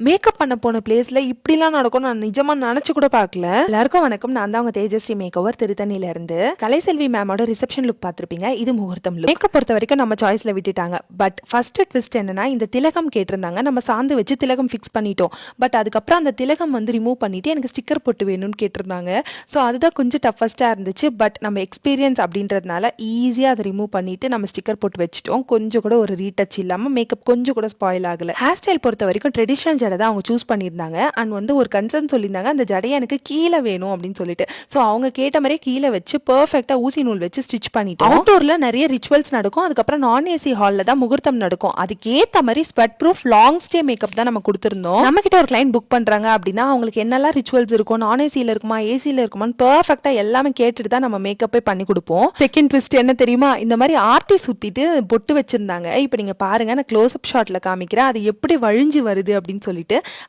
Makeup பண்ண போன பிளேஸ்ல இப்படிலாம் நடக்கும் நான் நிஜமா நினைச்சு கூட பார்க்கல. எல்லாருக்கும் வணக்கம். நான் தான் உங்க தேஜஸ்ரீ மேக் ஓவர் திருத்தணில இருந்து. கலைசெல்வி மேமோட ரிசப்ஷன் லுக் பார்த்திருப்பீங்க. இது முகூர்த்தம் லுக். மேக்கப் பொறுத்த வரைக்கும் நம்ம சாய்ஸ்ல விட்டுட்டாங்க. பட் ஃபர்ஸ்ட் ட்விஸ்ட் என்னன்னா, இந்த திலகம் கேட்டிருந்தாங்க. நம்ம சாந்து வச்சு திலகம் ஃபிக்ஸ் பண்ணிட்டோம். பட் அதுக்கப்புறம் அந்த திலகம் வந்து ரிமூவ் பண்ணிட்டு எனக்கு ஸ்டிக்கர் போட்டு வேணும்னு கேட்டிருந்தாங்க. ஸோ அதுதான் கொஞ்சம் டஃபஸ்டா இருந்துச்சு. பட் நம்ம எக்ஸ்பீரியன்ஸ் அப்படின்றதுனால ஈஸியா அதை ரிமூவ் பண்ணிட்டு நம்ம ஸ்டிக்கர் போட்டு வச்சுட்டோம். கொஞ்சம் கூட ஒரு ரீடச் இல்லாம மேக்கப் கொஞ்சம் கூட ஸ்பாயில் ஆகல. ஹேர் ஸ்டைல் பொறுத்த வரைக்கும் ட்ரெடிஷனல் ஜடை தான் அவங்க சூஸ் பண்ணியிருந்தாங்க. அண்ட் வந்து ஒரு கன்சர்ன் சொல்லியிருந்தாங்க, அந்த ஜடையை எனக்கு கீழே வேணும் அப்படின்னு சொல்லிட்டு. ஸோ அவங்க கேட்ட மாதிரியே கீழே வச்சு பெர்ஃபெக்டா ஊசி நூல் வச்சு ஸ்டிச் பண்ணிட்டோம். அவுட்டோர்ல நிறைய ரிச்சுவல்ஸ் நடக்கும். அதுக்கப்புறம் நான் ஏசி ஹால்ல தான் முகூர்த்தம் நடக்கும். அதுக்கேற்ற மாதிரி sweat proof long stay makeup தான் நம்ம கொடுத்துருந்தோம். நம்ம கிட்ட ஒரு கிளைண்ட் புக் பண்றாங்க அப்படின்னா அவங்களுக்கு என்னெல்லாம் ரிச்சுவல்ஸ் இருக்கும், நான் ஏசியில இருக்குமா ஏசியில இருக்குமான்னு பெர்ஃபெக்டா எல்லாமே கேட்டுட்டு தான் நம்ம மேக்கப்பே பண்ணி கொடுப்போம். செகண்ட் ட்விஸ்ட் என்ன தெரியுமா, இந்த மாதிரி ஆர்டி சுத்திட்டு பொட்டு வச்சிருந்தாங்க. இப்போ நீங்க பாருங்க, நான் க்ளோஸ் அப் ஷாட்ல காமிக்கிறேன் அது எப்படி வழிஞ்சு வருது அப்படின்னு சொல்லிட்டு.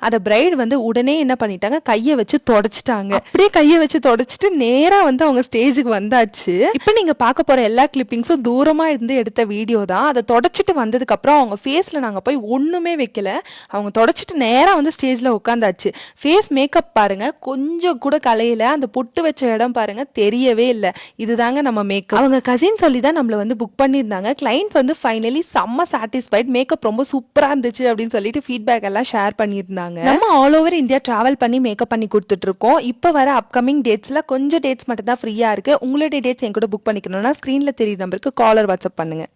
அதை பிரைட் வந்து உடனே என்ன பண்ணிட்டாங்க, கையை வச்சு தொடச்சிட்டாங்க. அப்படியே கையை வச்சு தொடச்சிட்டு நேரா வந்து அவங்க ஸ்டேஜுக்கு வந்தாச்சு. இப்போ நீங்க பார்க்க போற எல்லா கிளிப்பிங்ஸும் தூரமா இருந்து எடுத்த வீடியோ தான். அதை தொடச்சிட்டு வந்ததுக்கு அப்புறம் அவங்க ஃபேஸ்ல நாங்க போய் ஒண்ணுமே வைக்கல. அவங்க தொடச்சிட்டு நேரா வந்து ஸ்டேஜ்ல உட்காந்தாச்சு. ஃபேஸ் மேக்கப் பாருங்க, கொஞ்சம் கூட கலையில. அந்த பொட்டு வச்ச இடம் பாருங்க தெரியவே இல்லை. இதுதாங்க நம்ம மேக்கப். அவங்க கசின் சொல்லி தான் நம்மள வந்து புக் பண்ணியிருந்தாங்க. கிளைண்ட் வந்து ஃபைனலி செம்ம சாட்டிஸ்ஃபைட், மேக்கப் ரொம்ப சூப்பரா இருந்துச்சு அப்படின்னு சொல்லிட்டு ஃபீட்பேக் எல்லாம் ஷேர் பண்ணியிருந்தாங்க. நம்ம ஆல் ஓவர் இந்தியா டிராவல் பண்ணி மேக்கப் பண்ணி கொடுத்துட்டு இருக்கோம். இப்போ வர அப்கமிங் டேட்ஸ்ல கொஞ்சம் டேட்ஸ் மட்டும் தான் ஃப்ரீயா இருக்கு. உங்களுடைய டேட்ஸ் என் கூட புக் பண்ணிக்கணும்னா ஸ்கிரீன்ல தெரியுற நம்பருக்கு காலர் வாட்ஸ்அப் பண்ணுங்க.